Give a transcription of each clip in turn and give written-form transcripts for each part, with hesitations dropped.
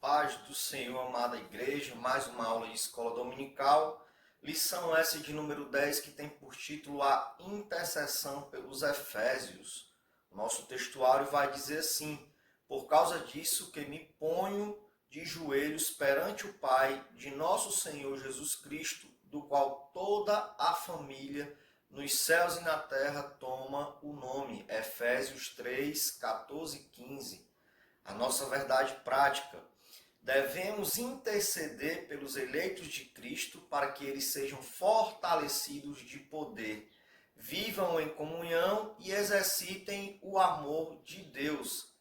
paz do Senhor, amada igreja, mais uma aula de escola dominical, lição essa de número 10, que tem por título a intercessão pelos Efésios. O nosso textuário vai dizer assim: por causa disso que me ponho de joelhos perante o Pai de nosso Senhor Jesus Cristo, do qual toda a família nos céus e na terra toma o nome. Efésios 3, 14 e 15. A nossa verdade prática: devemos interceder pelos eleitos de Cristo para que eles sejam fortalecidos de poder, vivam em comunhão e exercitem o amor de Deus.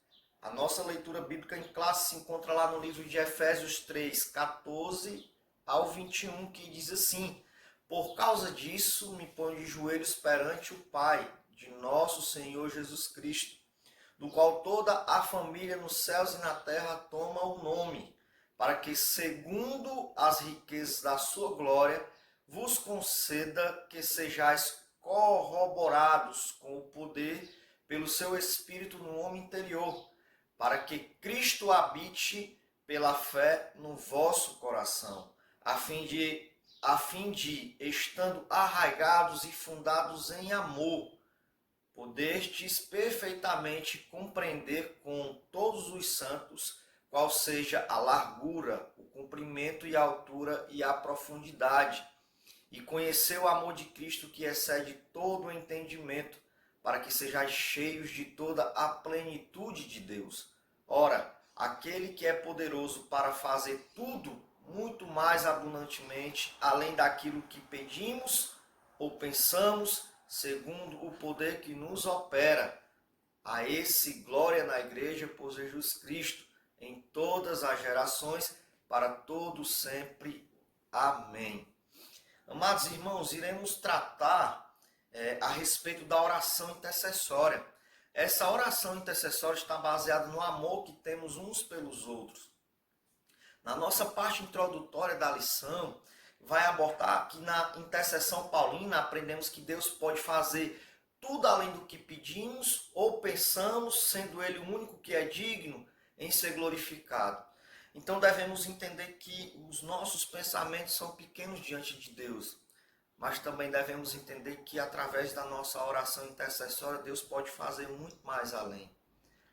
A nossa leitura bíblica em classe se encontra lá no livro de Efésios 3, 14 ao 21, que diz assim: por causa disso me ponho de joelhos perante o Pai de nosso Senhor Jesus Cristo, do qual toda a família nos céus e na terra toma o nome, para que, segundo as riquezas da sua glória, vos conceda que sejais corroborados com o poder pelo seu Espírito no homem interior, para que Cristo habite pela fé no vosso coração, a fim de, estando arraigados e fundados em amor, podestes perfeitamente compreender com todos os santos qual seja a largura, o comprimento e a altura e a profundidade, e conhecer o amor de Cristo que excede todo o entendimento, para que sejais cheios de toda a plenitude de Deus. Ora, aquele que é poderoso para fazer tudo muito mais abundantemente, além daquilo que pedimos ou pensamos, segundo o poder que nos opera. A esse glória na igreja por Jesus Cristo, em todas as gerações, para todos sempre. Amém. Amados irmãos, iremos tratar a respeito da oração intercessória. Essa oração intercessória está baseada no amor que temos uns pelos outros. Na nossa parte introdutória da lição, vai abordar que na intercessão paulina aprendemos que Deus pode fazer tudo além do que pedimos ou pensamos, sendo Ele o único que é digno em ser glorificado. Então devemos entender que os nossos pensamentos são pequenos diante de Deus, mas também devemos entender que através da nossa oração intercessória, Deus pode fazer muito mais além.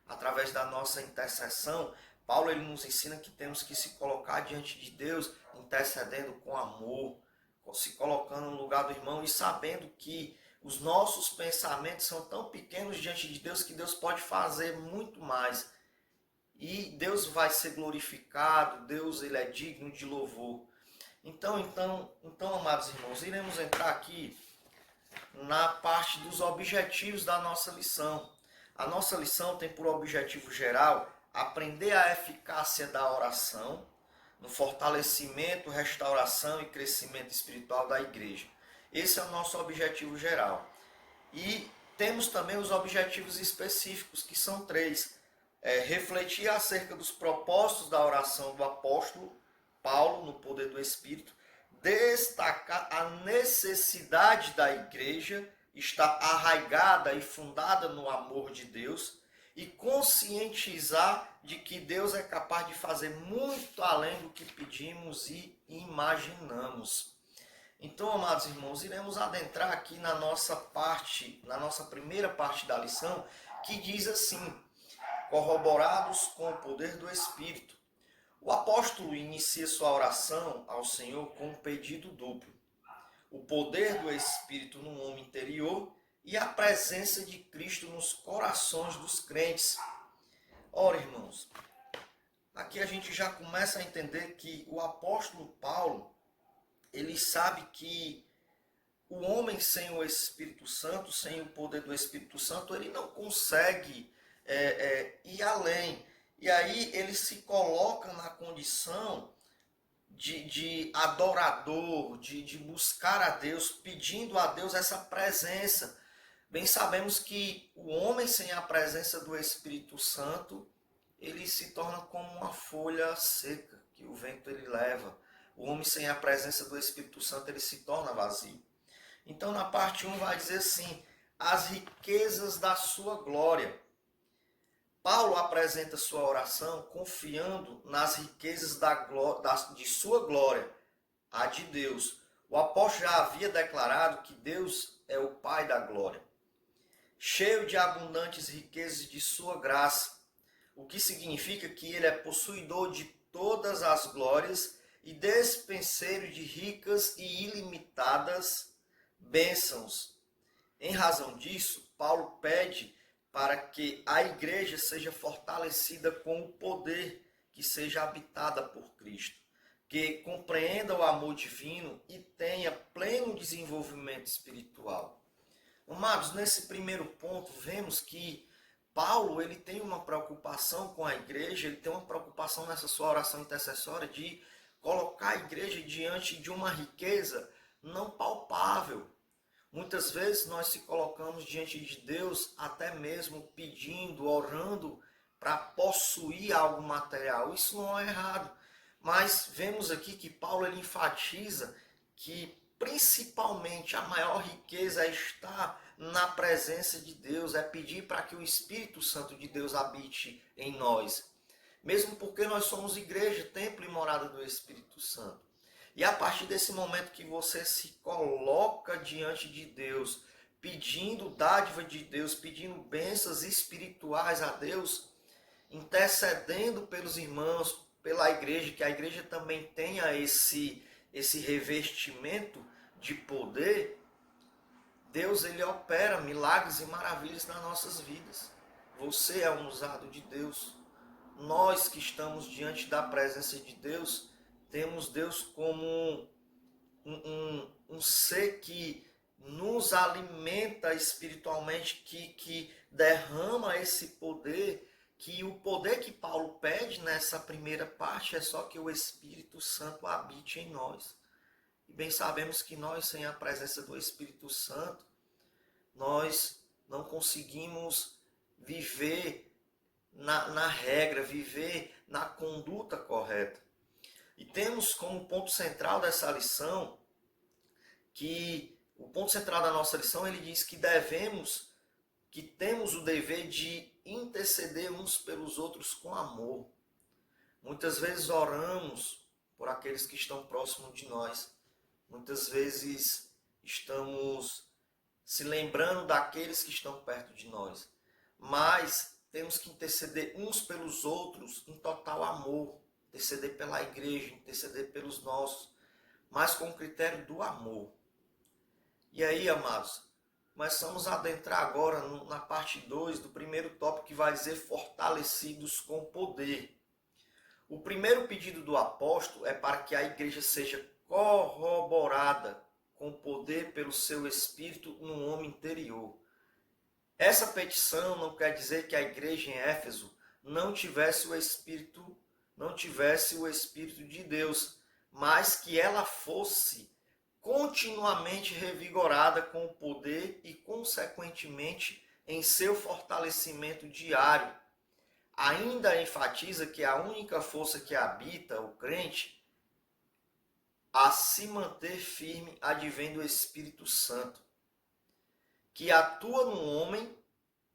Através da nossa intercessão, Paulo ele nos ensina que temos que se colocar diante de Deus, intercedendo com amor, se colocando no lugar do irmão e sabendo que os nossos pensamentos são tão pequenos diante de Deus que Deus pode fazer muito mais. E Deus vai ser glorificado, Deus ele é digno de louvor. Então, amados irmãos, iremos entrar aqui na parte dos objetivos da nossa lição. A nossa lição tem por objetivo geral aprender a eficácia da oração no fortalecimento, restauração e crescimento espiritual da igreja. Esse é o nosso objetivo geral. E temos também os objetivos específicos, que são 3. Refletir acerca dos propósitos da oração do apóstolo Paulo no poder do Espírito, destacar a necessidade da igreja estar arraigada e fundada no amor de Deus e conscientizar de que Deus é capaz de fazer muito além do que pedimos e imaginamos. Então, amados irmãos, iremos adentrar aqui na nossa primeira parte da lição, que diz assim: corroborados com o poder do Espírito. O apóstolo inicia sua oração ao Senhor com um pedido duplo: o poder do Espírito no homem interior e a presença de Cristo nos corações dos crentes. Ora, irmãos, aqui a gente já começa a entender que o apóstolo Paulo, ele sabe que o homem sem o Espírito Santo, sem o poder do Espírito Santo, ele não consegue ir além. E aí ele se coloca na condição de adorador, de buscar a Deus, pedindo a Deus essa presença. Bem sabemos que o homem sem a presença do Espírito Santo, ele se torna como uma folha seca que o vento ele leva. O homem sem a presença do Espírito Santo, ele se torna vazio. Então na parte 1 vai dizer assim: as riquezas da sua glória. Paulo apresenta sua oração confiando nas riquezas de sua glória, a de Deus. O apóstolo já havia declarado que Deus é o Pai da glória, cheio de abundantes riquezas de sua graça, o que significa que ele é possuidor de todas as glórias e despenseiro de ricas e ilimitadas bênçãos. Em razão disso, Paulo pede para que a igreja seja fortalecida com o poder, que seja habitada por Cristo, que compreenda o amor divino e tenha pleno desenvolvimento espiritual. Amados, nesse primeiro ponto, vemos que Paulo ele tem uma preocupação com a igreja, ele tem uma preocupação nessa sua oração intercessória de colocar a igreja diante de uma riqueza não palpável. Muitas vezes nós se colocamos diante de Deus até mesmo pedindo, orando para possuir algo material. Isso não é errado, mas vemos aqui que Paulo ele enfatiza que principalmente a maior riqueza é estar na presença de Deus, é pedir para que o Espírito Santo de Deus habite em nós. Mesmo porque nós somos igreja, templo e morada do Espírito Santo. E a partir desse momento que você se coloca diante de Deus, pedindo dádiva de Deus, pedindo bênçãos espirituais a Deus, intercedendo pelos irmãos, pela igreja, que a igreja também tenha esse revestimento de poder, Deus ele opera milagres e maravilhas nas nossas vidas. Você é um usado de Deus. Nós que estamos diante da presença de Deus, temos Deus como um ser que nos alimenta espiritualmente, que derrama esse poder, que o poder que Paulo pede nessa primeira parte é só que o Espírito Santo habite em nós. E bem sabemos que nós, sem a presença do Espírito Santo, nós não conseguimos viver na regra, viver na conduta correta. E temos como ponto central dessa lição, que o ponto central da nossa lição, ele diz que temos o dever de interceder uns pelos outros com amor. Muitas vezes oramos por aqueles que estão próximos de nós. Muitas vezes estamos se lembrando daqueles que estão perto de nós. Mas temos que interceder uns pelos outros em total amor. Interceder pela igreja, interceder pelos nossos, mas com o critério do amor. E aí, amados, nós vamos adentrar agora na parte 2 do primeiro tópico, que vai dizer fortalecidos com poder. O primeiro pedido do apóstolo é para que a igreja seja corroborada com poder pelo seu espírito no homem interior. Essa petição não quer dizer que a igreja em Éfeso não tivesse o Espírito de Deus, mas que ela fosse continuamente revigorada com o poder e, consequentemente, em seu fortalecimento diário. Ainda enfatiza que a única força que habita o crente a se manter firme advém do Espírito Santo, que atua no homem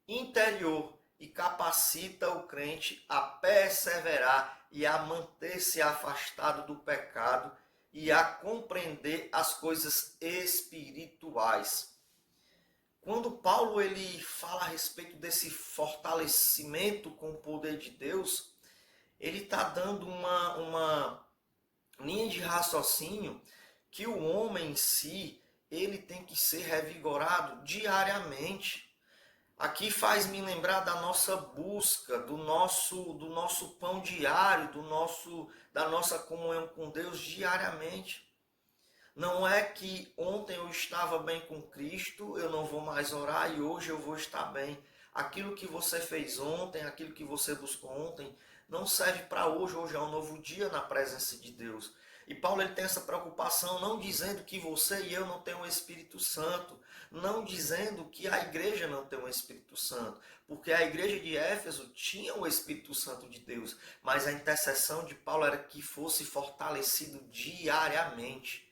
interior e capacita o crente a perseverar e a manter-se afastado do pecado e a compreender as coisas espirituais. Quando Paulo ele fala a respeito desse fortalecimento com o poder de Deus, ele está dando uma linha de raciocínio que o homem em si ele tem que ser revigorado diariamente. Aqui faz me lembrar da nossa busca, do nosso pão diário, da nossa comunhão com Deus diariamente. Não é que ontem eu estava bem com Cristo, eu não vou mais orar e hoje eu vou estar bem. Aquilo que você fez ontem, aquilo que você buscou ontem, não serve para hoje. Hoje é um novo dia na presença de Deus. E Paulo ele tem essa preocupação, não dizendo que você e eu não temos o Espírito Santo, não dizendo que a igreja não tem o Espírito Santo, porque a igreja de Éfeso tinha o Espírito Santo de Deus, mas a intercessão de Paulo era que fosse fortalecido diariamente.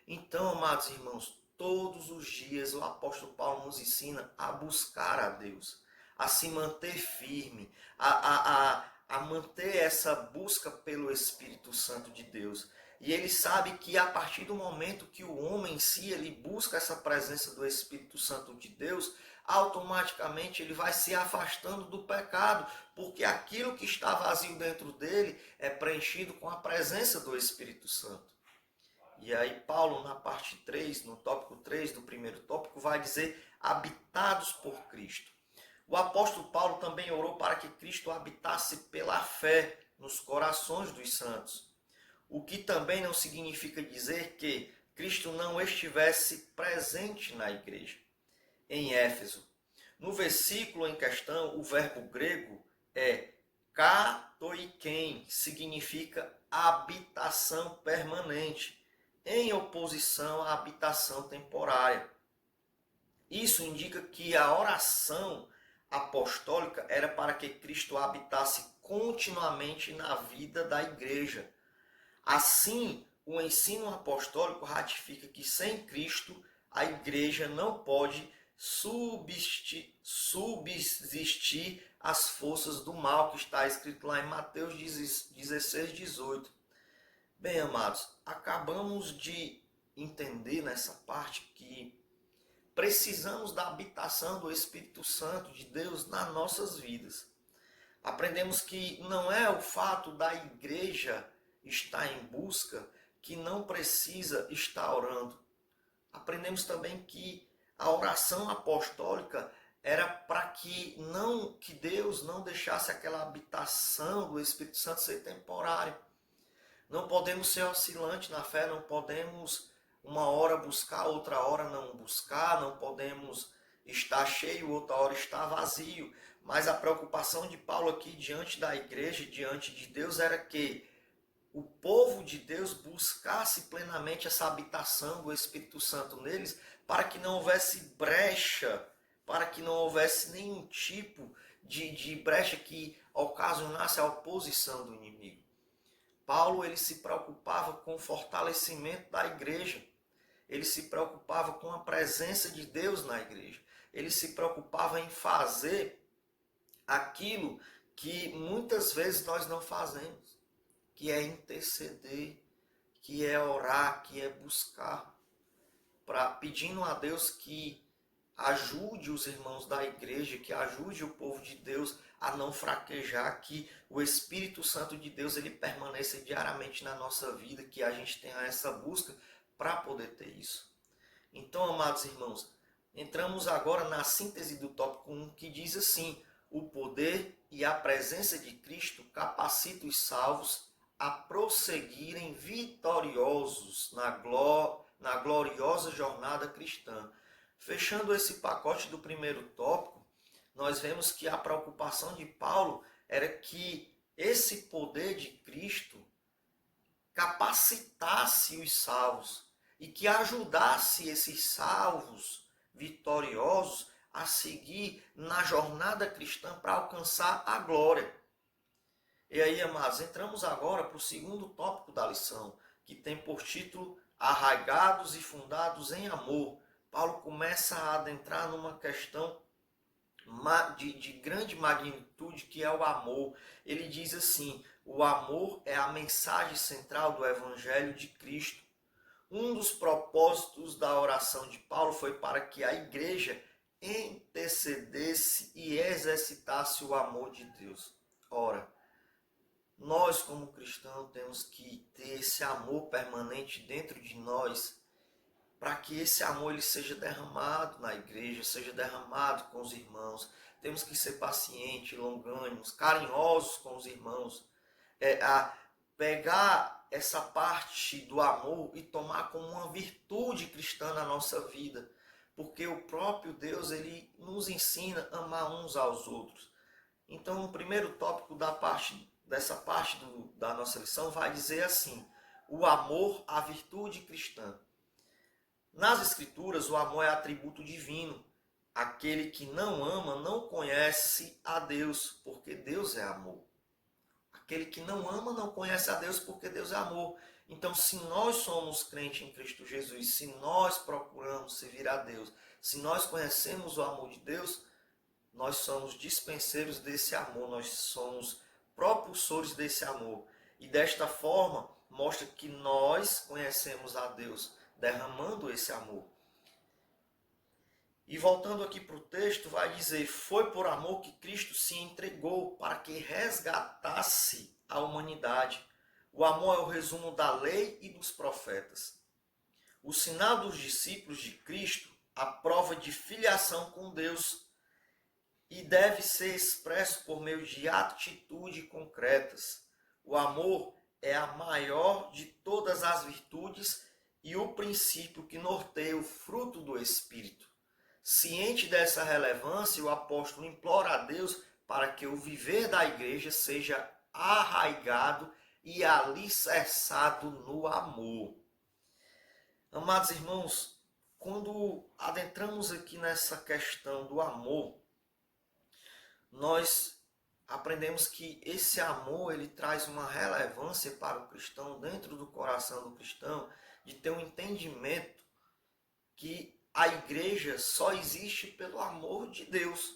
Então, amados irmãos, todos os dias o apóstolo Paulo nos ensina a buscar a Deus, a se manter firme, a manter essa busca pelo Espírito Santo de Deus. E ele sabe que a partir do momento que o homem em si ele busca essa presença do Espírito Santo de Deus, automaticamente ele vai se afastando do pecado, porque aquilo que está vazio dentro dele é preenchido com a presença do Espírito Santo. E aí Paulo, na parte 3, no tópico 3 do primeiro tópico, vai dizer habitados por Cristo. O apóstolo Paulo também orou para que Cristo habitasse pela fé nos corações dos santos. O que também não significa dizer que Cristo não estivesse presente na igreja. Em Éfeso, no versículo em questão, o verbo grego é katoiken, significa habitação permanente, em oposição à habitação temporária. Isso indica que a oração apostólica era para que Cristo habitasse continuamente na vida da igreja. Assim, o ensino apostólico ratifica que sem Cristo a igreja não pode subsistir às forças do mal, que está escrito lá em Mateus 16, 18. Bem, amados, acabamos de entender nessa parte que precisamos da habitação do Espírito Santo de Deus nas nossas vidas. Aprendemos que não é o fato da igreja estar em busca que não precisa estar orando. Aprendemos também que a oração apostólica era para que Deus não deixasse aquela habitação do Espírito Santo ser temporária. Não podemos ser oscilantes na fé, não podemos uma hora buscar, outra hora não buscar, não podemos estar cheio, outra hora estar vazio. Mas a preocupação de Paulo aqui diante da igreja, diante de Deus, era que o povo de Deus buscasse plenamente essa habitação do Espírito Santo neles, para que não houvesse brecha, para que não houvesse nenhum tipo de brecha que ocasionasse a oposição do inimigo. Paulo ele se preocupava com o fortalecimento da igreja, ele se preocupava com a presença de Deus na igreja, ele se preocupava em fazer aquilo que muitas vezes nós não fazemos, que é interceder, que é orar, que é buscar, pedindo a Deus que ajude os irmãos da igreja, que ajude o povo de Deus a não fraquejar, que o Espírito Santo de Deus ele permaneça diariamente na nossa vida, que a gente tenha essa busca para poder ter isso. Então, amados irmãos, entramos agora na síntese do tópico 1, que diz assim: o poder e a presença de Cristo capacita os salvos a prosseguirem vitoriosos na gloriosa jornada cristã. Fechando esse pacote do primeiro tópico, nós vemos que a preocupação de Paulo era que esse poder de Cristo capacitasse os salvos e que ajudasse esses salvos vitoriosos a seguir na jornada cristã para alcançar a glória. E aí, amados, entramos agora para o segundo tópico da lição, que tem por título Arraigados e Fundados em Amor. Paulo começa a adentrar numa questão de grande magnitude, que é o amor. Ele diz assim: o amor é a mensagem central do Evangelho de Cristo. Um dos propósitos da oração de Paulo foi para que a igreja intercedesse e exercitasse o amor de Deus. Ora, nós como cristãos temos que ter esse amor permanente dentro de nós, para que esse amor ele seja derramado na igreja, seja derramado com os irmãos. Temos que ser pacientes, longânimos, carinhosos com os irmãos. A pegar essa parte do amor e tomar como uma virtude cristã na nossa vida. Porque o próprio Deus ele nos ensina a amar uns aos outros. Então, o primeiro tópico dessa parte da nossa lição vai dizer assim: o amor, a virtude cristã. Nas Escrituras, o amor é atributo divino. Aquele que não ama não conhece a Deus, porque Deus é amor. Aquele que não ama não conhece a Deus, porque Deus é amor. Então, se nós somos crentes em Cristo Jesus, se nós procuramos servir a Deus, se nós conhecemos o amor de Deus, nós somos dispenseiros desse amor, nós somos propulsores desse amor. E desta forma, mostra que nós conhecemos a Deus, derramando esse amor. E voltando aqui para o texto, vai dizer: foi por amor que Cristo se entregou para que resgatasse a humanidade. O amor é o resumo da lei e dos profetas. O sinal dos discípulos de Cristo, a prova de filiação com Deus, e deve ser expresso por meio de atitudes concretas. O amor é a maior de todas as virtudes e o princípio que norteia o fruto do Espírito. Ciente dessa relevância, o apóstolo implora a Deus para que o viver da igreja seja arraigado e alicerçado no amor. Amados irmãos, quando adentramos aqui nessa questão do amor, nós aprendemos que esse amor ele traz uma relevância para o cristão, dentro do coração do cristão, de ter um entendimento que a igreja só existe pelo amor de Deus.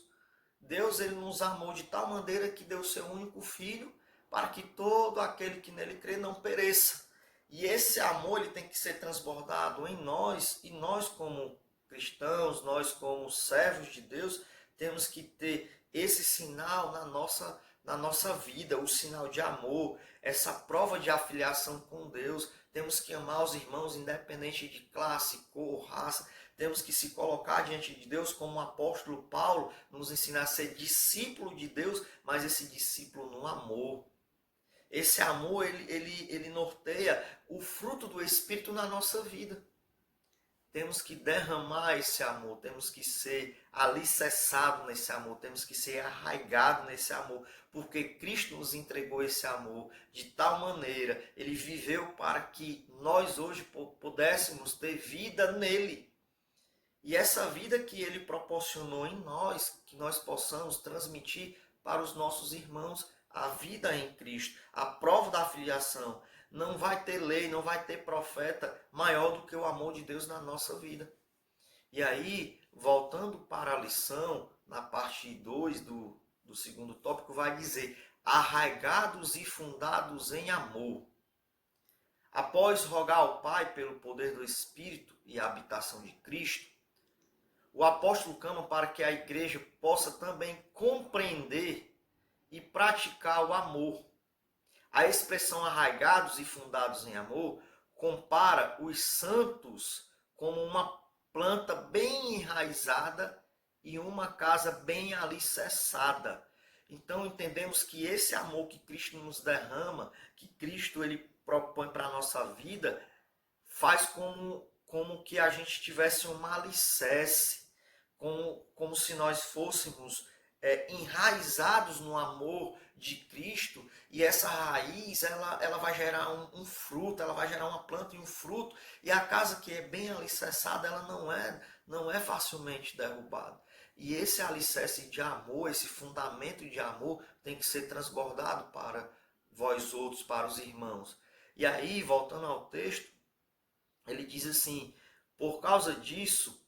Deus ele nos amou de tal maneira que deu seu único filho para que todo aquele que nele crê não pereça. E esse amor ele tem que ser transbordado em nós, e nós como cristãos, nós como servos de Deus, temos que ter esse sinal na nossa vida, o sinal de amor, essa prova de afiliação com Deus. Temos que amar os irmãos independente de classe, cor, raça. Temos que se colocar diante de Deus como o apóstolo Paulo nos ensina a ser discípulo de Deus, mas esse discípulo no amor. Esse amor, ele norteia o fruto do Espírito na nossa vida. Temos que derramar esse amor, temos que ser alicerçado nesse amor, temos que ser arraigado nesse amor, porque Cristo nos entregou esse amor de tal maneira, ele viveu para que nós hoje pudéssemos ter vida nele. E essa vida que ele proporcionou em nós, que nós possamos transmitir para os nossos irmãos a vida em Cristo, a prova da filiação. Não vai ter lei, não vai ter profeta maior do que o amor de Deus na nossa vida. E aí, voltando para a lição, na parte 2 do segundo tópico, vai dizer: arraigados e fundados em amor. Após rogar ao Pai pelo poder do Espírito e a habitação de Cristo, o apóstolo clama para que a igreja possa também compreender e praticar o amor. A expressão arraigados e fundados em amor compara os santos como uma planta bem enraizada e uma casa bem alicerçada. Então entendemos que esse amor que Cristo nos derrama, que Cristo ele propõe para a nossa vida, faz como que a gente tivesse um alicerce, como se nós fôssemos enraizados no amor de Cristo, e essa raiz ela vai gerar um fruto, ela vai gerar uma planta e um fruto, e a casa que é bem alicerçada, ela não é facilmente derrubada. E esse alicerce de amor, esse fundamento de amor tem que ser transbordado para vós outros, para os irmãos. E aí, voltando ao texto, ele diz assim: por causa disso,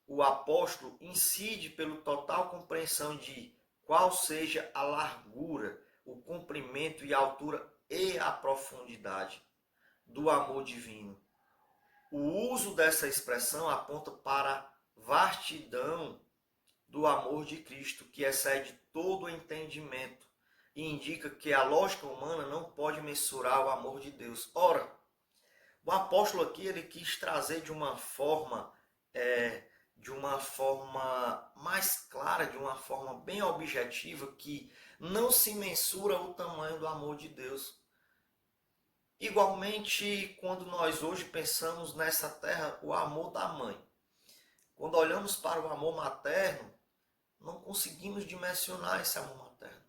o apóstolo incide pela total compreensão de qual seja a largura, o comprimento e a altura e a profundidade do amor divino. O uso dessa expressão aponta para a vastidão do amor de Cristo, que excede todo o entendimento, e indica que a lógica humana não pode mensurar o amor de Deus. Ora, o apóstolo aqui ele quis trazer de uma forma mais clara, de uma forma bem objetiva, que não se mensura o tamanho do amor de Deus. Igualmente, quando nós hoje pensamos nessa terra, o amor da mãe, quando olhamos para o amor materno, não conseguimos dimensionar esse amor materno.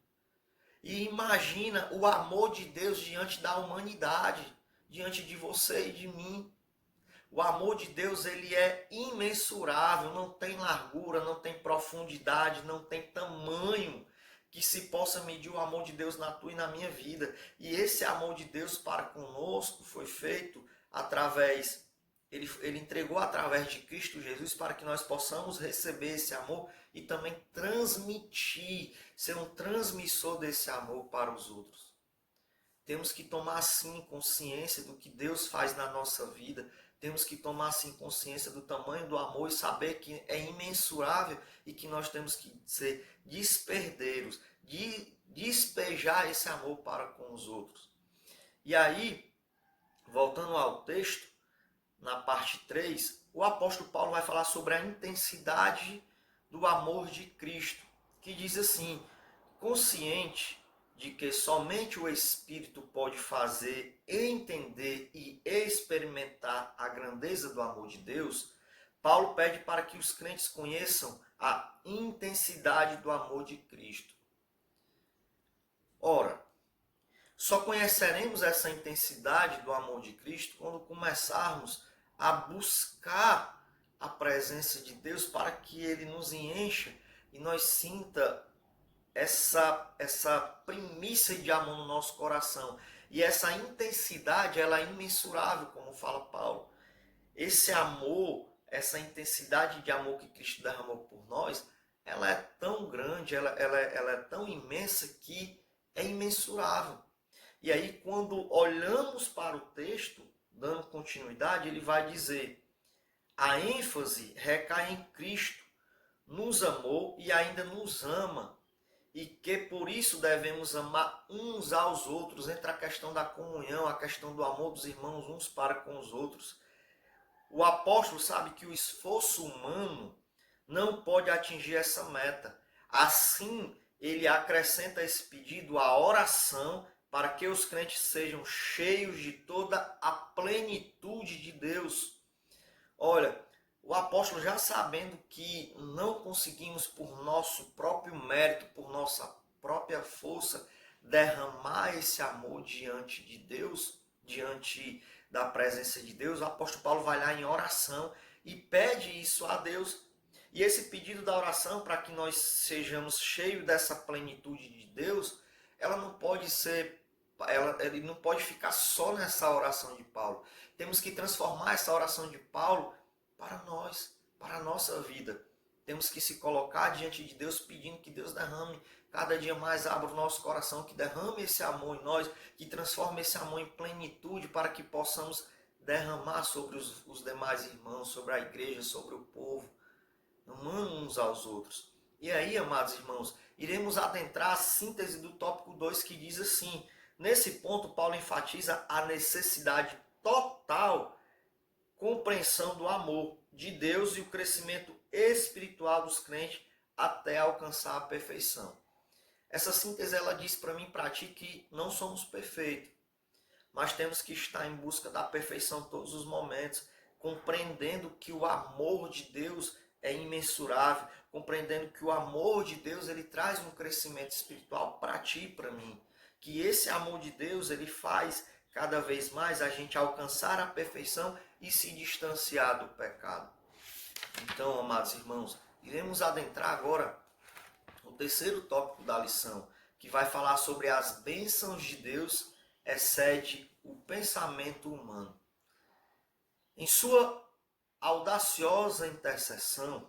E imagina o amor de Deus diante da humanidade, diante de você e de mim. O amor de Deus ele é imensurável, não tem largura, não tem profundidade, não tem tamanho que se possa medir o amor de Deus na tua e na minha vida. E esse amor de Deus para conosco foi feito através, ele entregou através de Cristo Jesus para que nós possamos receber esse amor e também transmitir, ser um transmissor desse amor para os outros. Temos que tomar sim consciência do que Deus faz na nossa vida. Temos que tomar sim consciência do tamanho do amor e saber que é imensurável e que nós temos que ser desperdeiros, de despejar esse amor para com os outros. E aí, voltando ao texto, na parte 3, o apóstolo Paulo vai falar sobre a intensidade do amor de Cristo, que diz assim: consciente de que somente o Espírito pode fazer, entender e experimentar a grandeza do amor de Deus, Paulo pede para que os crentes conheçam a intensidade do amor de Cristo. Ora, só conheceremos essa intensidade do amor de Cristo quando começarmos a buscar a presença de Deus para que Ele nos encha e nós sinta essa primícia de amor no nosso coração. E essa intensidade, ela é imensurável, como fala Paulo. Esse amor, essa intensidade de amor que Cristo derramou por nós, ela é tão grande, ela é tão imensa que é imensurável. E aí, quando olhamos para o texto, dando continuidade, ele vai dizer: a ênfase recai em Cristo, nos amou e ainda nos ama, e que por isso devemos amar uns aos outros. Entra a questão da comunhão, a questão do amor dos irmãos uns para com os outros. O apóstolo sabe que o esforço humano não pode atingir essa meta. Assim, ele acrescenta esse pedido à oração para que os crentes sejam cheios de toda a plenitude de Deus. Olha, o apóstolo, já sabendo que não conseguimos por nosso próprio mérito, por nossa própria força, derramar esse amor diante de Deus, diante da presença de Deus, o apóstolo Paulo vai lá em oração e pede isso a Deus. E esse pedido da oração, para que nós sejamos cheios dessa plenitude de Deus, ela não pode ser, ele não pode ficar só nessa oração de Paulo. Temos que transformar essa oração de Paulo para nós, para a nossa vida. Temos que se colocar diante de Deus pedindo que Deus derrame cada dia mais, abra o nosso coração, que derrame esse amor em nós, que transforme esse amor em plenitude para que possamos derramar sobre os demais irmãos, sobre a igreja, sobre o povo, amando uns aos outros. E aí, amados irmãos, iremos adentrar a síntese do tópico 2, que diz assim: nesse ponto, Paulo enfatiza a necessidade total compreensão do amor de Deus e o crescimento espiritual dos crentes até alcançar a perfeição. Essa síntese, ela diz para mim e para ti que não somos perfeitos, mas temos que estar em busca da perfeição todos os momentos, compreendendo que o amor de Deus é imensurável, compreendendo que o amor de Deus, ele traz um crescimento espiritual para ti e para mim, que esse amor de Deus, ele faz cada vez mais a gente alcançar a perfeição e se distanciar do pecado. Então, amados irmãos, iremos adentrar agora no terceiro tópico da lição, que vai falar sobre as bênçãos de Deus excede o pensamento humano. Em sua audaciosa intercessão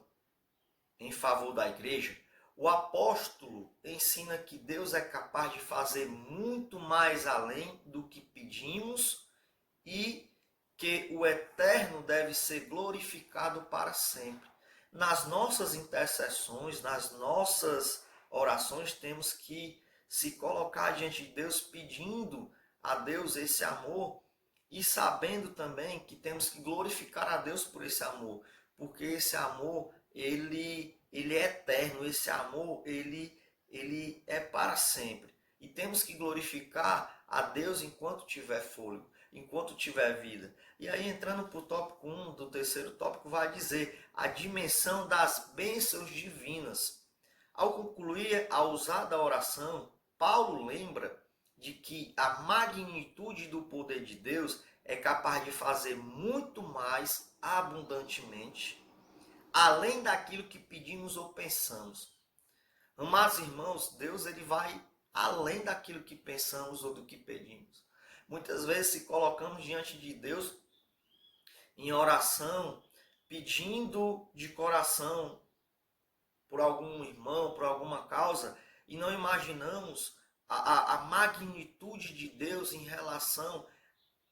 em favor da igreja, o apóstolo ensina que Deus é capaz de fazer muito mais além do que pedimos e que o eterno deve ser glorificado para sempre. Nas nossas intercessões, nas nossas orações, temos que se colocar diante de Deus pedindo a Deus esse amor e sabendo também que temos que glorificar a Deus por esse amor, porque esse amor, ele é eterno, esse amor, ele é para sempre. E temos que glorificar a Deus enquanto tiver fôlego, enquanto tiver vida. E aí, entrando para o tópico 1 do terceiro tópico, vai dizer a dimensão das bênçãos divinas. Ao concluir a usada oração, Paulo lembra de que a magnitude do poder de Deus é capaz de fazer muito mais abundantemente, além daquilo que pedimos ou pensamos. Amados irmãos, Deus, ele vai além daquilo que pensamos ou do que pedimos. Muitas vezes, se colocamos diante de Deus em oração, pedindo de coração por algum irmão, por alguma causa, e não imaginamos a magnitude de Deus em relação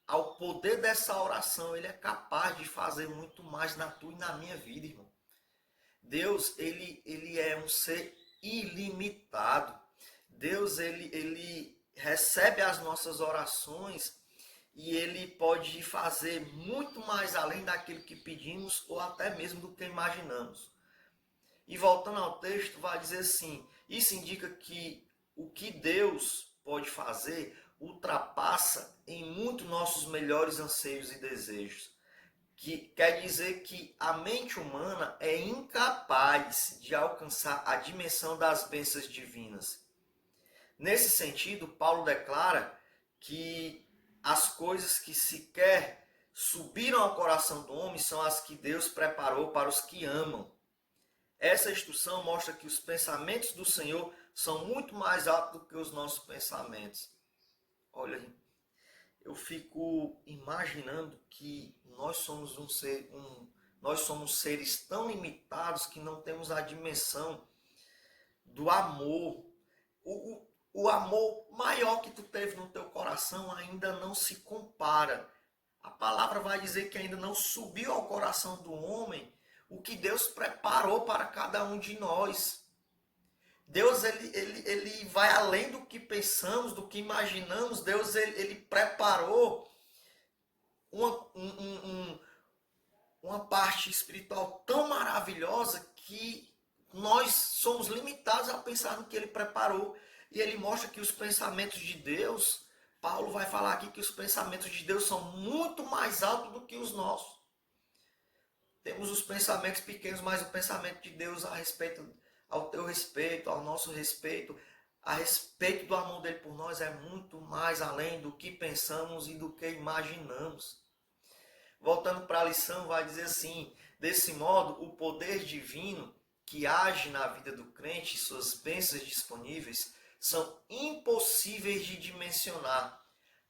ao poder dessa oração. Ele é capaz de fazer muito mais na tua e na minha vida, irmão. Deus, ele é um ser ilimitado. Deus, ele recebe as nossas orações e ele pode fazer muito mais além daquilo que pedimos ou até mesmo do que imaginamos. E voltando ao texto, vai dizer assim, isso indica que o que Deus pode fazer ultrapassa em muito nossos melhores anseios e desejos. Que quer dizer que a mente humana é incapaz de alcançar a dimensão das bênçãos divinas. Nesse sentido, Paulo declara que as coisas que sequer subiram ao coração do homem são as que Deus preparou para os que amam. Essa instrução mostra que os pensamentos do Senhor são muito mais altos do que os nossos pensamentos. Olha, eu fico imaginando que nós somos nós somos seres tão limitados que não temos a dimensão do amor. O amor maior que tu teve no teu coração ainda não se compara. A palavra vai dizer que ainda não subiu ao coração do homem o que Deus preparou para cada um de nós. Deus ele vai além do que pensamos, do que imaginamos. Deus ele preparou uma parte espiritual tão maravilhosa que nós somos limitados a pensar no que ele preparou. E ele mostra que os pensamentos de Deus, Paulo vai falar aqui que os pensamentos de Deus são muito mais altos do que os nossos. Temos os pensamentos pequenos, mas o pensamento de Deus ao teu respeito, ao nosso respeito, a respeito do amor dele por nós é muito mais além do que pensamos e do que imaginamos. Voltando para a lição, vai dizer assim, desse modo, o poder divino que age na vida do crente e suas bênçãos disponíveis são impossíveis de dimensionar.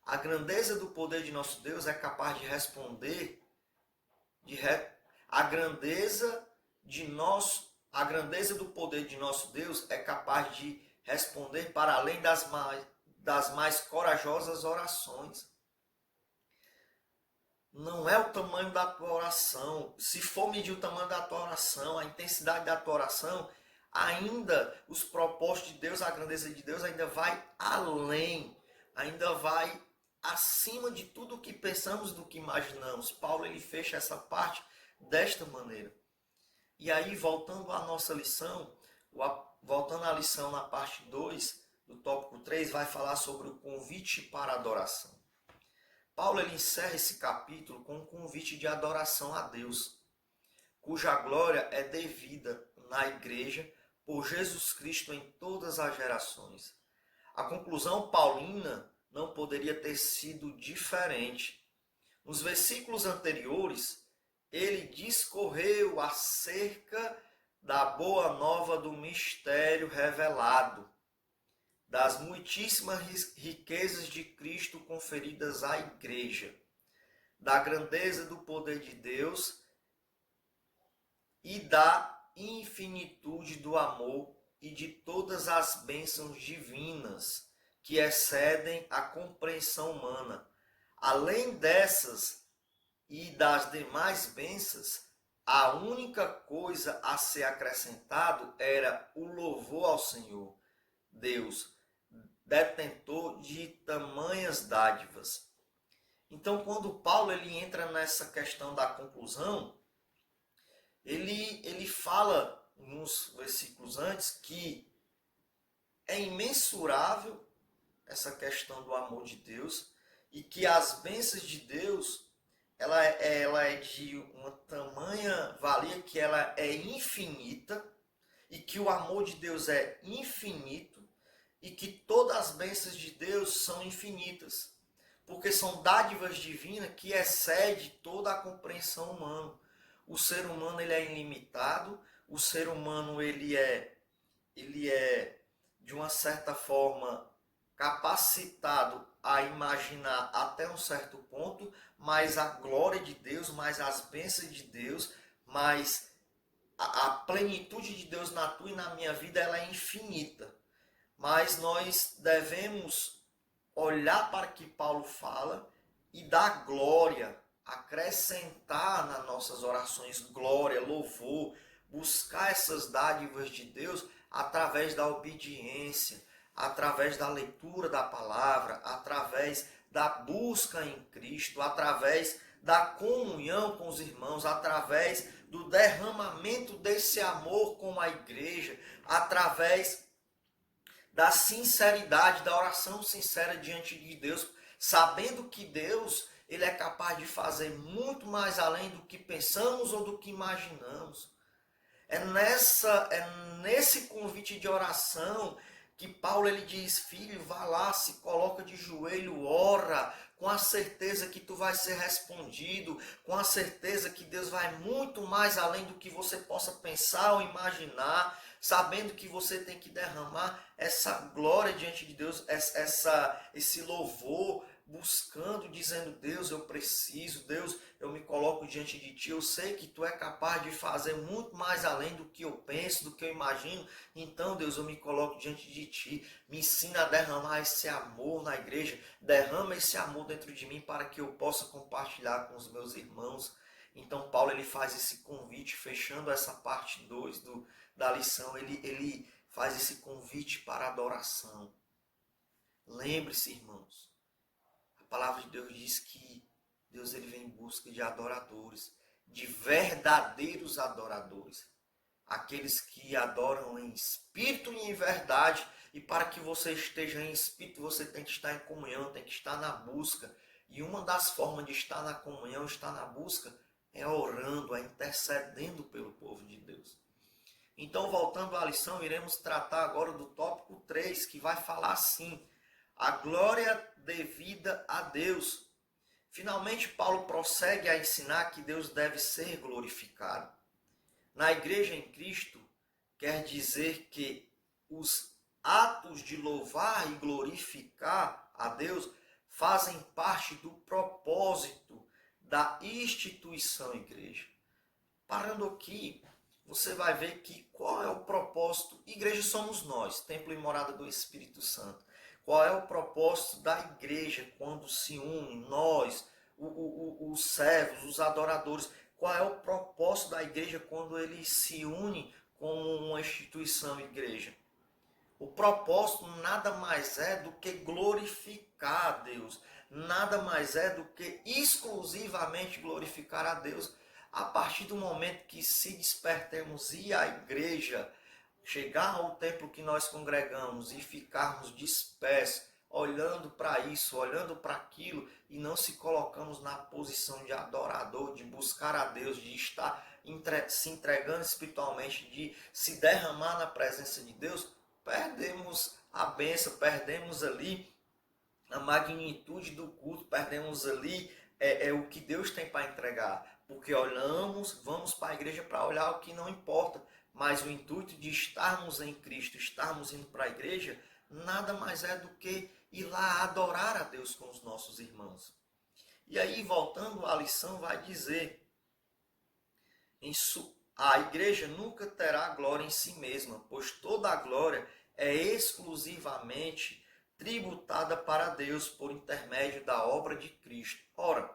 A grandeza do poder de nosso Deus é capaz de responder, a grandeza do poder de nosso Deus é capaz de responder para além das mais corajosas orações. Não é o tamanho da tua oração. Se for medir o tamanho da tua oração, a intensidade da tua oração, ainda os propósitos de Deus, a grandeza de Deus ainda vai além, ainda vai acima de tudo o que pensamos, do que imaginamos. Paulo ele fecha essa parte desta maneira. E aí, voltando à nossa lição, voltando à lição na parte 2, do tópico 3, vai falar sobre o convite para a adoração. Paulo ele encerra esse capítulo com um convite de adoração a Deus, cuja glória é devida na igreja por Jesus Cristo em todas as gerações. A conclusão paulina não poderia ter sido diferente. Nos versículos anteriores, ele discorreu acerca da boa nova do mistério revelado, das muitíssimas riquezas de Cristo conferidas à igreja, da grandeza do poder de Deus e da infinitude do amor e de todas as bênçãos divinas que excedem a compreensão humana. Além dessas e das demais bênçãos, a única coisa a ser acrescentado era o louvor ao Senhor, Deus, detentor de tamanhas dádivas. Então, quando Paulo ele entra nessa questão da conclusão, ele fala nos versículos antes que é imensurável essa questão do amor de Deus e que as bênçãos de Deus ela é de uma tamanha valia que ela é infinita e que o amor de Deus é infinito e que todas as bênçãos de Deus são infinitas, porque são dádivas divinas que excedem toda a compreensão humana. O ser humano ele é ilimitado, o ser humano ele é de uma certa forma capacitado a imaginar até um certo ponto, mas a glória de Deus, mais as bênçãos de Deus, mais a plenitude de Deus na tua e na minha vida, ela é infinita. Mas nós devemos olhar para o que Paulo fala e dar glória, acrescentar nas nossas orações glória, louvor, buscar essas dádivas de Deus através da obediência, através da leitura da palavra, através da busca em Cristo, através da comunhão com os irmãos, através do derramamento desse amor com a igreja, através da sinceridade, da oração sincera diante de Deus, sabendo que Deus, ele é capaz de fazer muito mais além do que pensamos ou do que imaginamos. É nesse convite de oração que Paulo ele diz: filho, vá lá, se coloca de joelho, ora, com a certeza que tu vai ser respondido, com a certeza que Deus vai muito mais além do que você possa pensar ou imaginar, sabendo que você tem que derramar essa glória diante de Deus, esse louvor, buscando, dizendo: Deus, eu preciso, Deus, eu me coloco diante de ti, eu sei que tu é capaz de fazer muito mais além do que eu penso, do que eu imagino, então, Deus, eu me coloco diante de ti, me ensina a derramar esse amor na igreja, derrama esse amor dentro de mim para que eu possa compartilhar com os meus irmãos. Então, Paulo ele faz esse convite, fechando essa parte 2 da lição, ele faz esse convite para adoração. Lembre-se, irmãos, a palavra de Deus diz que Deus ele vem em busca de adoradores, de verdadeiros adoradores, aqueles que adoram em espírito e em verdade. E para que você esteja em espírito, você tem que estar em comunhão, tem que estar na busca. E uma das formas de estar na comunhão, estar na busca, é orando, é intercedendo pelo povo de Deus. Então, voltando à lição, iremos tratar agora do tópico 3, que vai falar assim: a glória devida a Deus. Finalmente, Paulo prossegue a ensinar que Deus deve ser glorificado. Na igreja em Cristo, quer dizer que os atos de louvar e glorificar a Deus fazem parte do propósito da instituição igreja. Parando aqui, você vai ver que qual é o propósito. Igreja somos nós, templo e morada do Espírito Santo. Qual é o propósito da igreja quando se une, nós, os servos, os adoradores? Qual é o propósito da igreja quando ele se une como uma instituição igreja? O propósito nada mais é do que glorificar a Deus. Nada mais é do que exclusivamente glorificar a Deus. A partir do momento que se despertemos e a igreja chegar ao templo que nós congregamos e ficarmos dispersos, olhando para isso, olhando para aquilo, e não se colocamos na posição de adorador, de buscar a Deus, de estar se entregando espiritualmente, de se derramar na presença de Deus, perdemos a bênção, perdemos ali a magnitude do culto, perdemos ali o que Deus tem para entregar. Porque olhamos, vamos para a igreja para olhar o que não importa, mas o intuito de estarmos em Cristo, estarmos indo para a igreja, nada mais é do que ir lá adorar a Deus com os nossos irmãos. E aí, voltando à lição, vai dizer: a igreja nunca terá glória em si mesma, pois toda a glória é exclusivamente tributada para Deus por intermédio da obra de Cristo. Ora,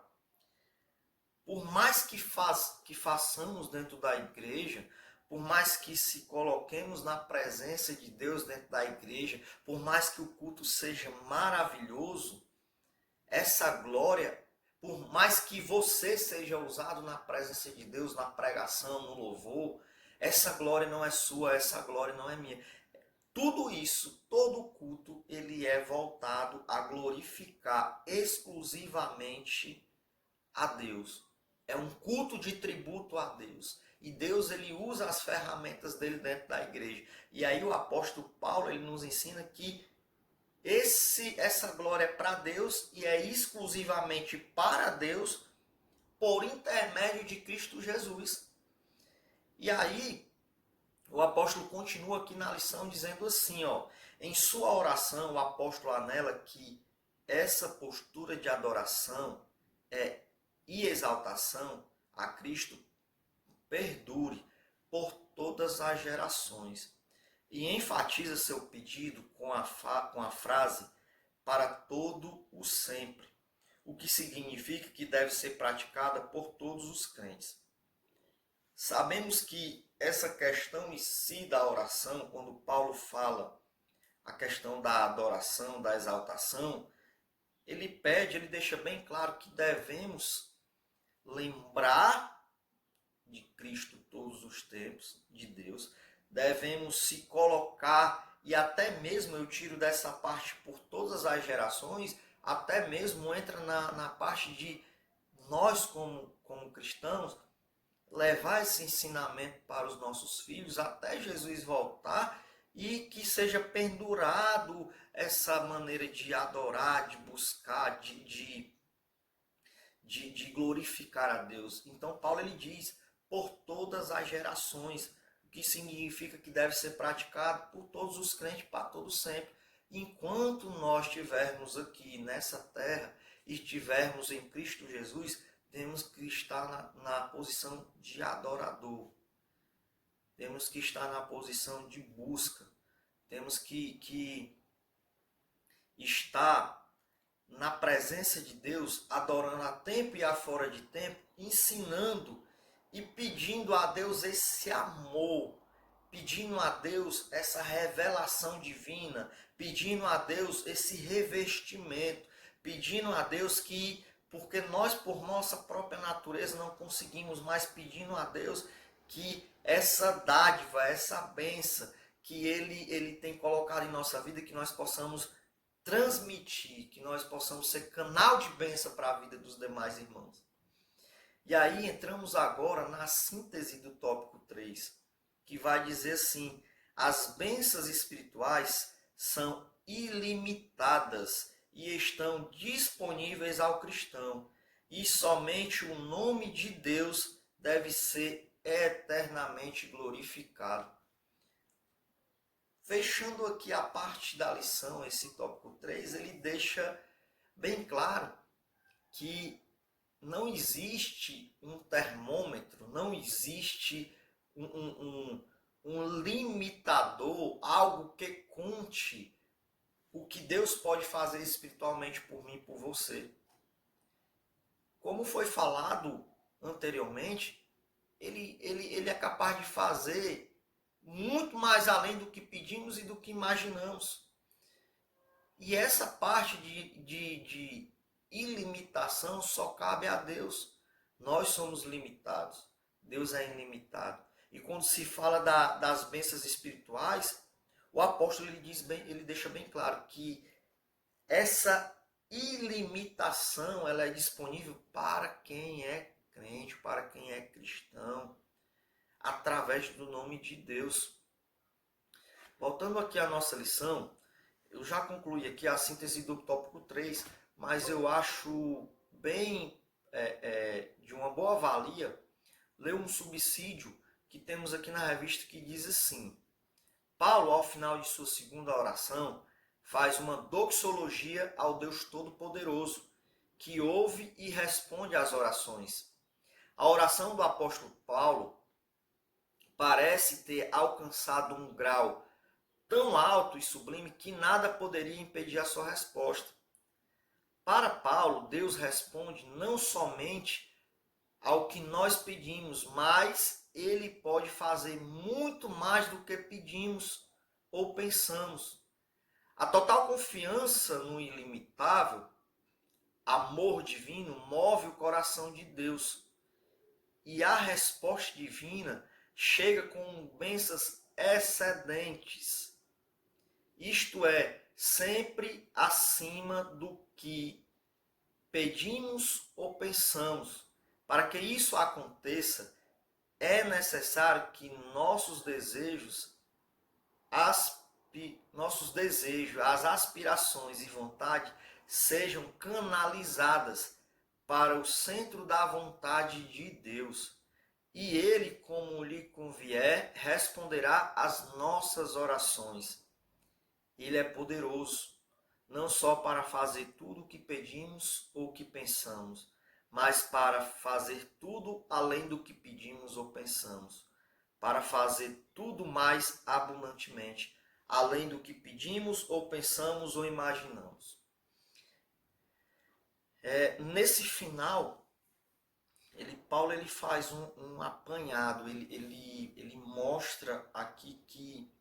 por mais que façamos dentro da igreja, por mais que se coloquemos na presença de Deus dentro da igreja, por mais que o culto seja maravilhoso, essa glória, por mais que você seja usado na presença de Deus, na pregação, no louvor, essa glória não é sua, essa glória não é minha. Tudo isso, todo culto, ele é voltado a glorificar exclusivamente a Deus. É um culto de tributo a Deus. E Deus ele usa as ferramentas dele dentro da igreja. E aí o apóstolo Paulo ele nos ensina que essa glória é para Deus e é exclusivamente para Deus por intermédio de Cristo Jesus. E aí o apóstolo continua aqui na lição dizendo assim, ó: em sua oração o apóstolo anela que essa postura de adoração e exaltação a Cristo perdure por todas as gerações. E enfatiza seu pedido com a frase para todo o sempre, o que significa que deve ser praticada por todos os crentes. Sabemos que essa questão em si da oração, quando Paulo fala a questão da adoração, da exaltação, ele deixa bem claro que devemos lembrar de Cristo todos os tempos, de Deus, devemos se colocar, e até mesmo eu tiro dessa parte por todas as gerações, até mesmo entra na parte de nós como cristãos, levar esse ensinamento para os nossos filhos até Jesus voltar e que seja pendurado essa maneira de adorar, de buscar, de glorificar a Deus. Então Paulo ele diz, por todas as gerações, o que significa que deve ser praticado por todos os crentes para todo sempre. Enquanto nós estivermos aqui nessa terra e estivermos em Cristo Jesus, temos que estar na posição de adorador. Temos que estar na posição de busca. Temos que estar na presença de Deus, adorando a tempo e a fora de tempo, ensinando e pedindo a Deus esse amor, pedindo a Deus essa revelação divina, pedindo a Deus esse revestimento, pedindo a Deus que, porque nós por nossa própria natureza não conseguimos mais, pedindo a Deus que essa dádiva, essa bênção que Ele tem colocado em nossa vida, que nós possamos transmitir, que nós possamos ser canal de bênção para a vida dos demais irmãos. E aí entramos agora na síntese do tópico 3, que vai dizer assim: as bênçãos espirituais são ilimitadas e estão disponíveis ao cristão, e somente o nome de Deus deve ser eternamente glorificado. Fechando aqui a parte da lição, esse tópico 3, ele deixa bem claro que não existe um termômetro, não existe um limitador, algo que conte o que Deus pode fazer espiritualmente por mim e por você. Como foi falado anteriormente, ele é capaz de fazer muito mais além do que pedimos e do que imaginamos. E essa parte de ilimitação só cabe a Deus. Nós somos limitados. Deus é ilimitado. E quando se fala das bênçãos espirituais, o apóstolo ele deixa bem claro que essa ilimitação ela é disponível para quem é crente, para quem é cristão, através do nome de Deus. Voltando aqui à nossa lição, eu já concluí aqui a síntese do tópico 3, mas eu acho bem de uma boa valia ler um subsídio que temos aqui na revista que diz assim: Paulo, ao final de sua segunda oração, faz uma doxologia ao Deus Todo-Poderoso, que ouve e responde às orações. A oração do apóstolo Paulo parece ter alcançado um grau tão alto e sublime que nada poderia impedir a sua resposta. Para Paulo, Deus responde não somente ao que nós pedimos, mas Ele pode fazer muito mais do que pedimos ou pensamos. A total confiança no ilimitável amor divino move o coração de Deus. E a resposta divina chega com bênçãos excedentes. Isto é, sempre acima do que pedimos ou pensamos. Para que isso aconteça, é necessário que nossos desejos, as aspirações e vontade sejam canalizadas para o centro da vontade de Deus. E Ele, como lhe convier, responderá às nossas orações. Ele é poderoso. não só para fazer tudo o que pedimos ou que pensamos, mas para fazer tudo além do que pedimos ou pensamos, para fazer tudo mais abundantemente, além do que pedimos ou pensamos ou imaginamos. Nesse final, Paulo faz um apanhado, ele mostra aqui que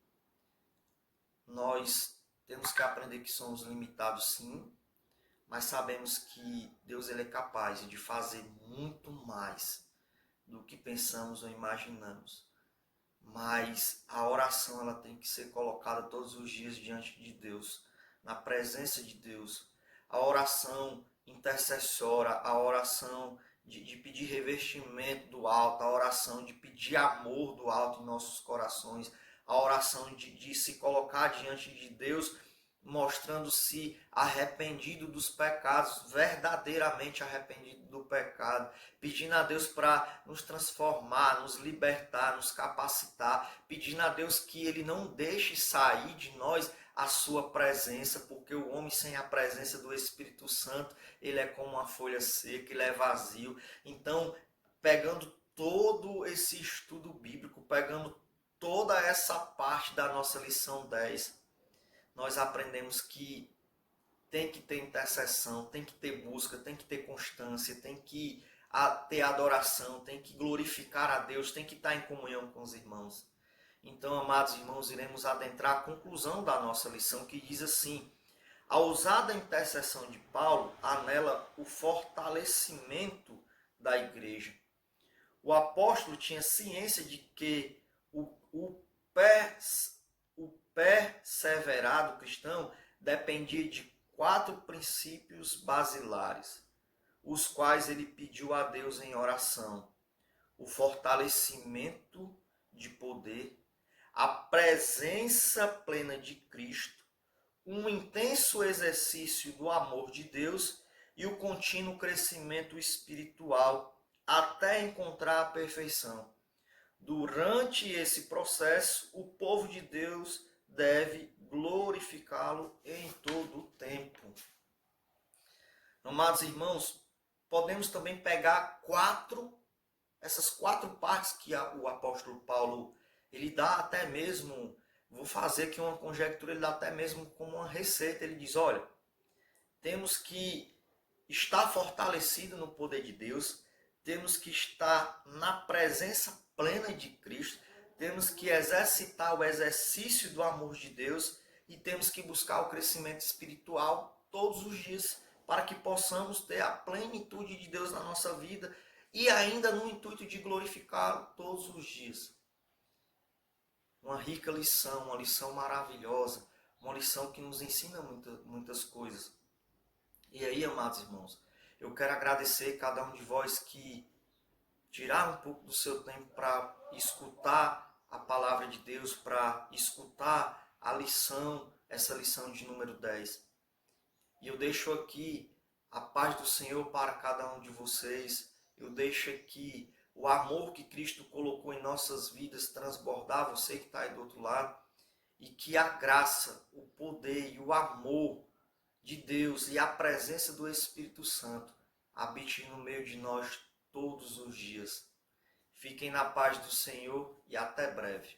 nós temos que aprender que somos limitados, sim, mas sabemos que Deus é capaz de fazer muito mais do que pensamos ou imaginamos. Mas a oração ela tem que ser colocada todos os dias diante de Deus, na presença de Deus. A oração intercessora, a oração de pedir revestimento do alto, a oração de pedir amor do alto em nossos corações, a oração de se colocar diante de Deus, mostrando-se arrependido dos pecados, verdadeiramente arrependido do pecado, pedindo a Deus para nos transformar, nos libertar, nos capacitar, pedindo a Deus que Ele não deixe sair de nós a sua presença, porque o homem sem a presença do Espírito Santo, ele é como uma folha seca, ele é vazio. Então, pegando todo esse estudo bíblico, pegando toda essa parte da nossa lição 10, nós aprendemos que tem que ter intercessão, tem que ter busca, tem que ter constância, tem que ter adoração, tem que glorificar a Deus, tem que estar em comunhão com os irmãos. Então, amados irmãos, iremos adentrar a conclusão da nossa lição, que diz assim: a ousada intercessão de Paulo anela o fortalecimento da igreja. O apóstolo tinha ciência de que o perseverar do cristão dependia de 4 princípios basilares, os quais ele pediu a Deus em oração: o fortalecimento de poder, a presença plena de Cristo, um intenso exercício do amor de Deus e o contínuo crescimento espiritual até encontrar a perfeição. Durante esse processo, o povo de Deus deve glorificá-lo em todo o tempo. Amados irmãos, podemos também pegar essas 4 partes que o apóstolo Paulo ele dá até mesmo, vou fazer aqui uma conjectura, ele dá até mesmo como uma receita. Ele diz: olha, temos que estar fortalecido no poder de Deus, temos que estar na presença plena de Cristo, temos que exercitar o exercício do amor de Deus e temos que buscar o crescimento espiritual todos os dias para que possamos ter a plenitude de Deus na nossa vida e ainda no intuito de glorificá-lo todos os dias. Uma rica lição, uma lição maravilhosa, uma lição que nos ensina muitas coisas. E aí, amados irmãos, eu quero agradecer cada um de vós que tiraram um pouco do seu tempo para escutar a palavra de Deus, para escutar a lição, essa lição de número 10. E eu deixo aqui a paz do Senhor para cada um de vocês. Eu deixo aqui o amor que Cristo colocou em nossas vidas transbordar, você que está aí do outro lado, e que a graça, o poder e o amor de Deus e a presença do Espírito Santo habite no meio de nós todos os dias. Fiquem na paz do Senhor e até breve.